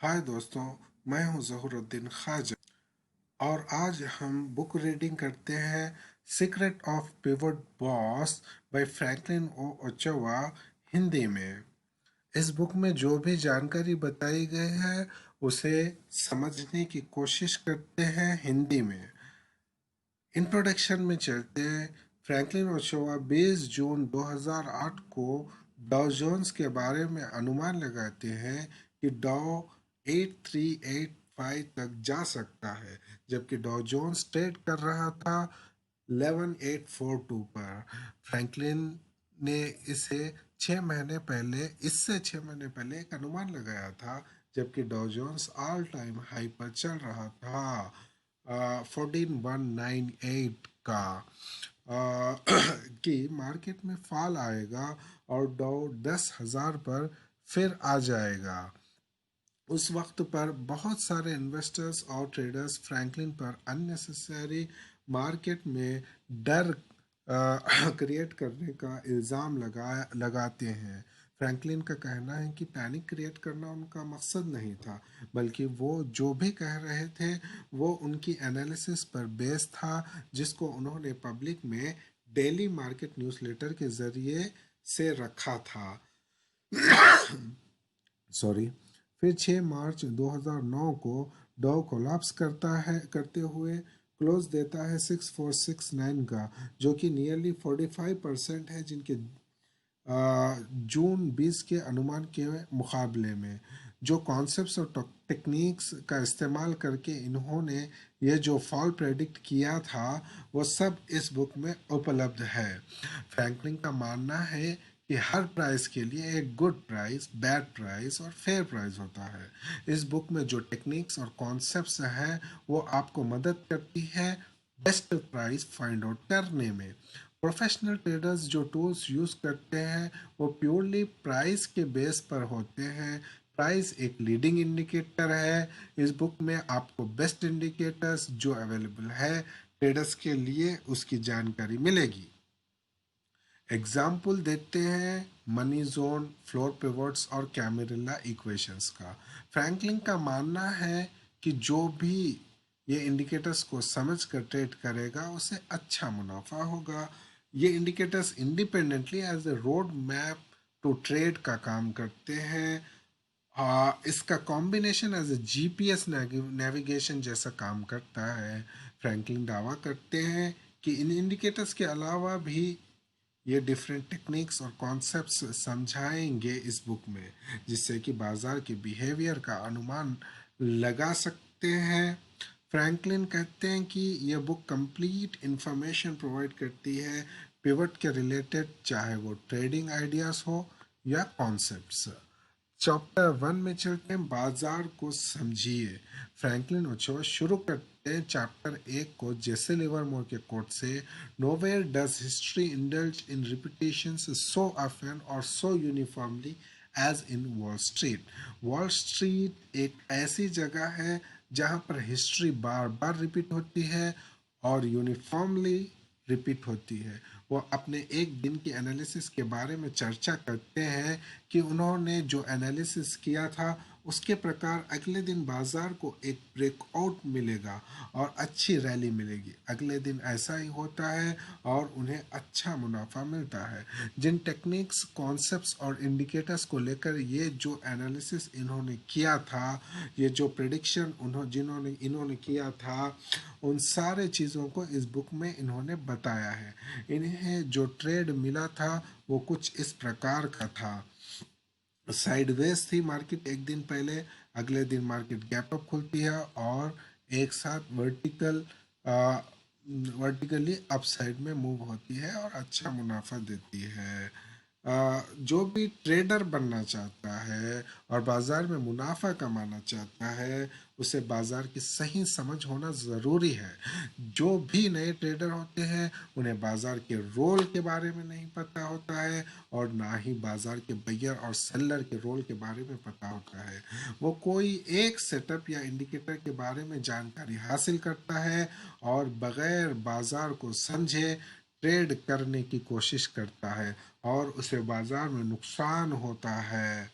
हाय दोस्तों, मैं हूं ज़हूरुद्दीन ख्वाजा और आज हम बुक रीडिंग करते हैं secret of pivot boss by Franklin O Ochoa Hindi में। इस बुक में जो भी जानकारी बताई गई है उसे समझने की कोशिश करते हैं हिंदी में। इंट्रोडक्शन में चलते हैं। फ्रैंकलिन ओचोवा 20 जून 2008 को डाउ जोन्स के बारे में अनुमान लगाते हैं कि डाउ 8385 तक जा सकता है, जबकि डाउ जोन्स ट्रेड कर रहा था 11842 पर। फ्रैंकलिन ने इससे 6 महीने पहले एक अनुमान लगाया था, जबकि Dow Jones all time high पर चल रहा था 14198 का कि मार्केट में फॉल आएगा और डाउ 10,000 पर फिर आ जाएगा। उस वक्त पर बहुत सारे इन्वेस्टर्स और ट्रेडर्स फ्रैंकलिन पर अननेसेसरी मार्केट में डर क्रिएट करने का इल्ज़ाम लगाते हैं। फ्रैंकलिन का कहना है कि पैनिक क्रिएट करना उनका मकसद नहीं था, बल्कि वो जो भी कह रहे थे वो उनकी एनालिसिस पर बेस था, जिसको उन्होंने पब्लिक में डेली मार्केट न्यूज़लेटर के ज़रिए से रखा था। सॉरी। फिर 6 मार्च 2009 को डॉव कोलैप्स करते हुए क्लोज देता है 6469 का, जो कि नियरली 45% है जिनके जून 20 के अनुमान के मुकाबले में। जो कॉन्सेप्ट्स और टेक्निक्स का इस्तेमाल करके इन्होंने ये जो फॉल प्रेडिक्ट किया था वो सब इस बुक में उपलब्ध है। फ्रैंकलिन का मानना है कि हर प्राइस के लिए एक गुड प्राइस, बैड प्राइस और फेयर प्राइस होता है। इस बुक में जो टेक्निक्स और कॉन्सेप्ट्स हैं वो आपको मदद करती है बेस्ट प्राइस फाइंड आउट करने में। प्रोफेशनल ट्रेडर्स जो टूल्स यूज़ करते हैं वो प्योरली प्राइस के बेस पर होते हैं। प्राइस एक लीडिंग इंडिकेटर है। इस बुक में आपको बेस्ट इंडिकेटर्स जो अवेलेबल है ट्रेडर्स के लिए उसकी जानकारी मिलेगी। एग्जाम्पल देते हैं मनी जोन, फ्लोर पिवट्स और कैमेरिला इक्वेशंस का। फ्रैंकलिन का मानना है कि जो भी ये इंडिकेटर्स को समझ कर ट्रेड करेगा उसे अच्छा मुनाफा होगा। ये indicators independently as a road map to trade का काम करते हैं। इसका combination as a GPS navigation जैसा काम करता है। फ्रैंकलिन दावा करते हैं कि इन इंडिकेटर्स के अलावा भी ये डिफरेंट टेक्निक्स और कॉन्सेप्ट्स समझाएंगे इस बुक में, जिससे कि बाजार के बिहेवियर का अनुमान लगा सकते हैं। फ्रैंकलिन कहते हैं कि यह बुक कंप्लीट इंफॉर्मेशन प्रोवाइड करती है पिवट के रिलेटेड, चाहे वो ट्रेडिंग आइडियाज़ हो या कॉन्सेप्ट्स। चैप्टर 1 में चलते हैं, बाजार को समझिए। फ्रैंकलिन ओचोवा शुरू करते हैं चैप्टर 1 को जेसे लिवरमोर के कोट से। Nowhere does history indulge in repetitions so often or so uniformly as in Wall Street. Wall Street एक ऐसी जगह है जहाँ पर हिस्ट्री बार बार रिपीट होती है और यूनिफॉर्मली रिपीट होती है। वो अपने एक दिन की एनालिसिस के बारे में चर्चा करते हैं कि उन्होंने जो एनालिसिस किया था उसके प्रकार अगले दिन बाजार को एक ब्रेकआउट मिलेगा और अच्छी रैली मिलेगी। अगले दिन ऐसा ही होता है और उन्हें अच्छा मुनाफा मिलता है। जिन टेक्निक्स, कॉन्सेप्ट्स और इंडिकेटर्स को लेकर ये जो एनालिसिस इन्होंने किया था, ये जो प्रिडिक्शन इन्होंने किया था, उन सारे चीज़ों को इस बुक में इन्होंने बताया है। इन्हें जो ट्रेड मिला था वो कुछ इस प्रकार का था। साइडवेज थी मार्केट एक दिन पहले, अगले दिन मार्केट गैप अप खुलती है और एक साथ वर्टिकली अपसाइड में मूव होती है और अच्छा मुनाफा देती है। जो भी ट्रेडर बनना चाहता है और बाज़ार में मुनाफा कमाना चाहता है उसे बाज़ार की सही समझ होना ज़रूरी है। जो भी नए ट्रेडर होते हैं उन्हें बाज़ार के रोल के बारे में नहीं पता होता है और ना ही बाज़ार के बायर और सेलर के रोल के बारे में पता होता है। वो कोई एक सेटअप या इंडिकेटर के बारे में जानकारी हासिल करता है और बगैर बाज़ार को समझे ट्रेड करने की कोशिश करता है और उसे बाज़ार में नुकसान होता है।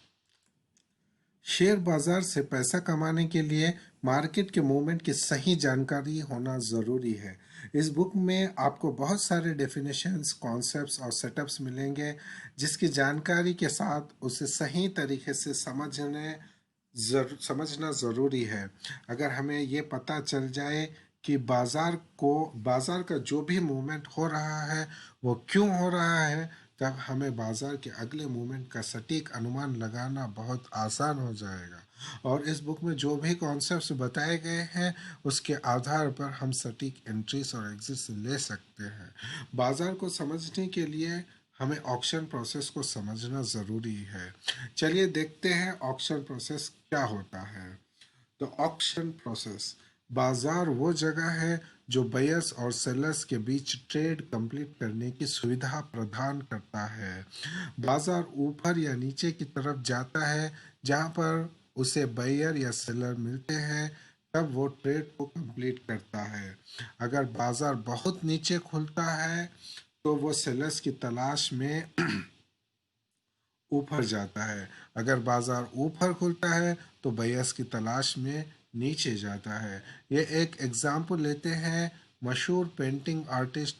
शेयर बाजार से पैसा कमाने के लिए मार्केट के मूवमेंट की सही जानकारी होना ज़रूरी है। इस बुक में आपको बहुत सारे डेफिनेशंस, कॉन्सेप्ट्स और सेटअप्स मिलेंगे, जिसकी जानकारी के साथ उसे सही तरीके से समझना ज़रूरी है। अगर हमें ये पता चल जाए कि बाजार का जो भी मूवमेंट हो रहा है वो क्यों हो रहा है, तब हमें बाजार के अगले मूवमेंट का सटीक अनुमान लगाना बहुत आसान हो जाएगा। और इस बुक में जो भी कॉन्सेप्ट्स बताए गए हैं उसके आधार पर हम सटीक एंट्रीज और एग्जिट्स ले सकते हैं। बाजार को समझने के लिए हमें ऑक्शन प्रोसेस को समझना ज़रूरी है। चलिए देखते हैं ऑक्शन प्रोसेस क्या होता है। तो ऑक्शन प्रोसेस, बाजार वो जगह है जो बायर्स और सेलर्स के बीच ट्रेड कंप्लीट करने की सुविधा प्रदान करता है। बाजार ऊपर या नीचे की तरफ जाता है जहां पर उसे बायर या सेलर मिलते हैं, तब वो ट्रेड को कंप्लीट करता है। अगर बाजार बहुत नीचे खुलता है तो वो सेलर्स की तलाश में ऊपर जाता है। अगर बाजार ऊपर खुलता है तो बायर्स की तलाश में नीचे जाता है। ये एक एग्जाम्पल लेते हैं मशहूर पेंटिंग आर्टिस्ट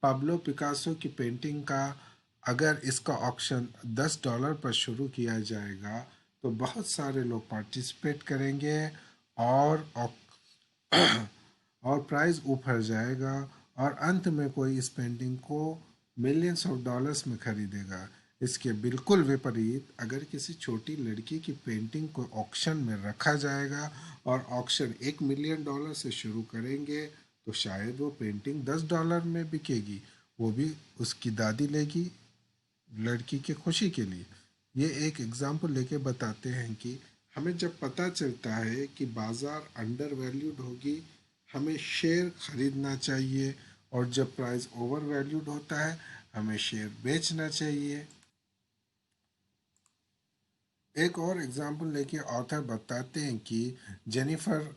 पाब्लो पिकासो की पेंटिंग का। अगर इसका ऑक्शन $10 पर शुरू किया जाएगा तो बहुत सारे लोग पार्टिसिपेट करेंगे और और प्राइस ऊपर जाएगा, और अंत में कोई इस पेंटिंग को मिलियंस ऑफ डॉलर्स में खरीदेगा। इसके बिल्कुल विपरीत, अगर किसी छोटी लड़की की पेंटिंग को ऑक्शन में रखा जाएगा और ऑक्शन $1 मिलियन से शुरू करेंगे तो शायद वो पेंटिंग $10 में बिकेगी, वो भी उसकी दादी लेगी, लड़की के खुशी के लिए। ये एक एग्जाम्पल लेके बताते हैं कि हमें जब पता चलता है कि बाज़ार अंडर वैल्यूड होगी, हमें शेयर खरीदना चाहिए, और जब प्राइस ओवर वैल्यूड होता है हमें शेयर बेचना चाहिए। एक और एग्जाम्पल लेके ऑथर बताते हैं कि जेनिफर,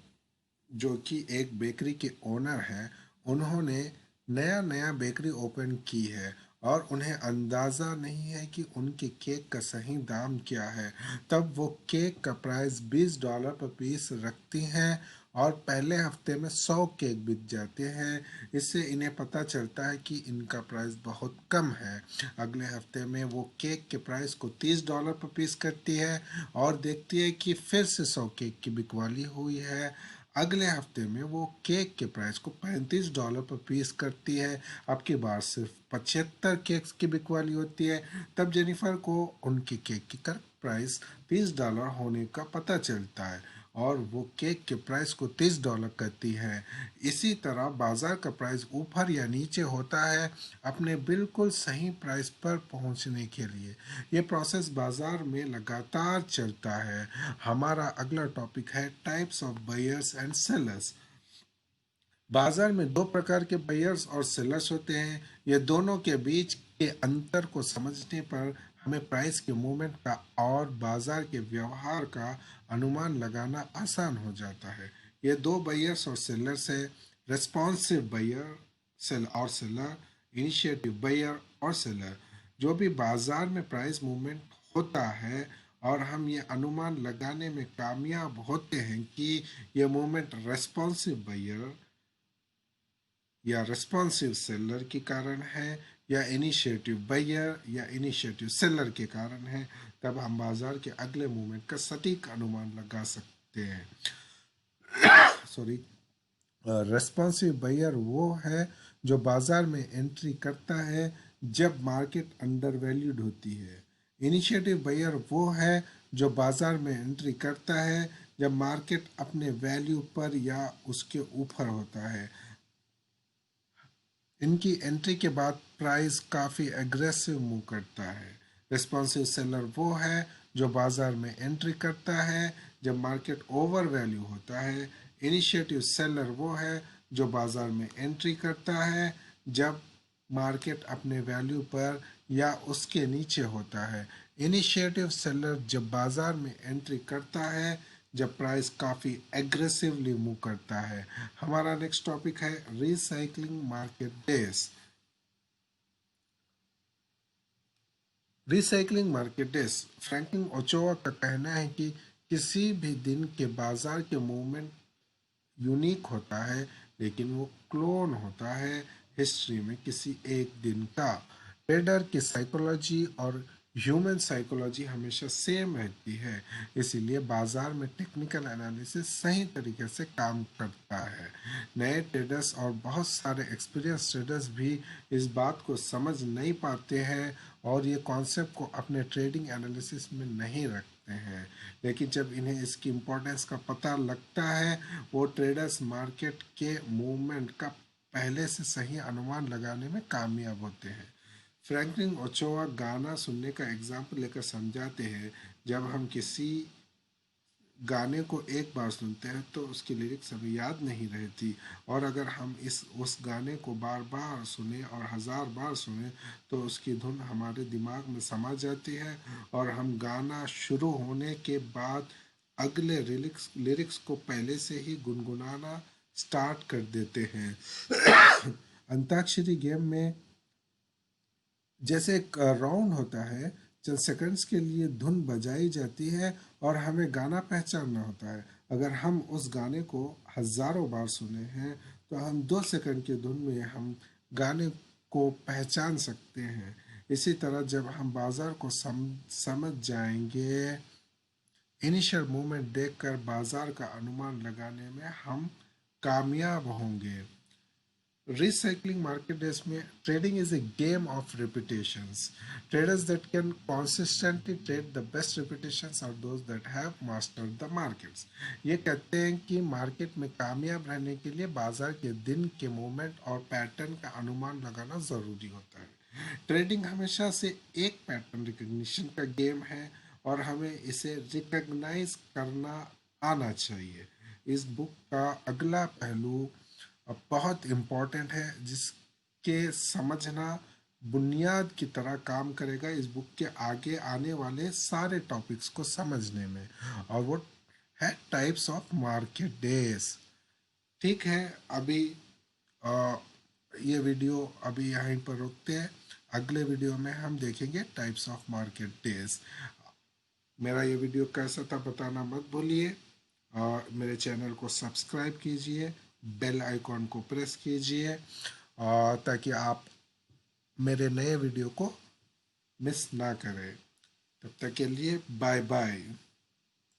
जो कि एक बेकरी के ओनर हैं, उन्होंने नया नया बेकरी ओपन की है और उन्हें अंदाज़ा नहीं है कि उनके केक का सही दाम क्या है। तब वो केक का प्राइस $20 पर पीस रखती हैं और पहले हफ्ते में 100 केक बिक जाते हैं। इससे इन्हें पता चलता है कि इनका प्राइस बहुत कम है। अगले हफ्ते में वो केक के प्राइस को $30 पर पीस करती है और देखती है कि फिर से 100 केक की बिकवाली हुई है। अगले हफ्ते में वो केक के प्राइस को $35 पर पीस करती है। अब की बार सिर्फ 75 केक्स की बिकवाली होती है। तब जेनिफर को उनके केक की करेक्ट प्राइस $30 होने का पता चलता है और वो केक के प्राइस को $30 करती है। इसी तरह बाजार का प्राइस ऊपर या नीचे होता है अपने बिल्कुल सही प्राइस पर पहुंचने के लिए। ये प्रोसेस बाजार में लगातार चलता है। हमारा अगला टॉपिक है types of buyers and sellers. बाजार में दो प्रकार के बायर्स और सेलर्स होते हैं। ये दोनों के बीच के अंतर को समझने पर हमें प्राइस के मूवमेंट का और बाजार के व्यवहार का अनुमान लगाना आसान हो जाता है। ये दो बायर्स और सेलर्स है: रेस्पॉन्सिव बायर सेल और सेलर, इनिशिएटिव बायर और सेलर। जो भी बाजार में प्राइस मूवमेंट होता है और हम ये अनुमान लगाने में कामयाब होते हैं कि ये मूवमेंट रेस्पॉन्सिव बायर या रेस्पॉन्सिव सेलर के कारण है या इनिशिएटिव बायर या इनिशिएटिव सेलर के कारण है, तब हम बाजार के अगले मूवमेंट का सटीक अनुमान लगा सकते हैं। सॉरी। रेस्पॉन्सिव बायर वो है जो बाजार में एंट्री करता है जब मार्केट अंडर वैल्यूड होती है। इनिशिएटिव बायर वो है जो बाजार में एंट्री करता है जब मार्केट अपने वैल्यू पर या उसके ऊपर होता है। इनकी एंट्री के बाद प्राइस काफ़ी एग्रेसिव मूव करता है। रिस्पॉन्सिव सेलर वो है जो बाजार में एंट्री करता है जब मार्केट ओवर वैल्यू होता है। इनिशिएटिव सेलर वो है जो बाजार में एंट्री करता है जब मार्केट अपने वैल्यू पर या उसके नीचे होता है। इनिशिएटिव सेलर जब बाजार में एंट्री करता है जब प्राइस काफ़ी एग्रेसिवली मूव करता है। हमारा नेक्स्ट टॉपिक है recycling market days. Recycling market days, Franklin ओचोआ का कहना है कि किसी भी दिन के बाजार के मूवमेंट यूनिक होता है, लेकिन वो क्लोन होता है हिस्ट्री में किसी एक दिन का। ट्रेडर की साइकोलॉजी और ह्यूमन साइकोलॉजी हमेशा सेम रहती है, इसीलिए बाजार में टेक्निकल एनालिसिस सही तरीके से काम करता है। नए ट्रेडर्स और बहुत सारे एक्सपीरियंस ट्रेडर्स भी इस बात को समझ नहीं पाते हैं और ये कॉन्सेप्ट को अपने ट्रेडिंग एनालिसिस में नहीं रखते हैं, लेकिन जब इन्हें इसकी इम्पोर्टेंस का पता लगता है, वो ट्रेडर्स मार्केट के मूवमेंट का पहले से सही अनुमान लगाने में कामयाब होते हैं। फ्रैंकलिन ओचोवा गाना सुनने का एग्जाम्पल लेकर समझाते हैं। जब हम किसी गाने को एक बार सुनते हैं तो उसकी लिरिक्स हमें याद नहीं रहती, और अगर हम इस उस गाने को बार बार सुने और हज़ार बार सुने तो उसकी धुन हमारे दिमाग में समा जाती है, और हम गाना शुरू होने के बाद अगले लिरिक्स को पहले से ही गुनगुनाना स्टार्ट कर देते हैं। अंताक्षरी गेम में जैसे एक राउंड होता है, चंद सेकंड्स के लिए धुन बजाई जाती है और हमें गाना पहचानना होता है। अगर हम उस गाने को हजारों बार सुने हैं तो हम 2 सेकंड की धुन में हम गाने को पहचान सकते हैं। इसी तरह जब हम बाजार को समझ जाएंगे, इनिशियल मूवमेंट देखकर बाजार का अनुमान लगाने में हम कामयाब होंगे। Recycling market days में trading is a game of reputations. Traders that can consistently trade the best reputations are those that have mastered the markets. ये कहते हैं कि मार्केट में कामयाब रहने के लिए बाजार के दिन के मूवमेंट और पैटर्न का अनुमान लगाना ज़रूरी होता है। ट्रेडिंग हमेशा से एक पैटर्न रिकग्निशन का गेम है और हमें इसे रिकग्नाइज करना आना चाहिए। इस बुक का अगला पहलू बहुत इम्पोर्टेंट है, जिसके समझना बुनियाद की तरह काम करेगा इस बुक के आगे आने वाले सारे टॉपिक्स को समझने में, और वो है टाइप्स ऑफ मार्केट डेज। ठीक है, अभी अ, ये वीडियो अभी यहीं पर रोकते हैं। अगले वीडियो में हम देखेंगे टाइप्स ऑफ मार्केट डेज। मेरा ये वीडियो कैसा था बताना मत भूलिए, और मेरे चैनल को सब्सक्राइब कीजिए, बेल आइकॉन को प्रेस कीजिए, ताकि आप मेरे नए वीडियो को मिस ना करें। तब तक के लिए बाय बाय।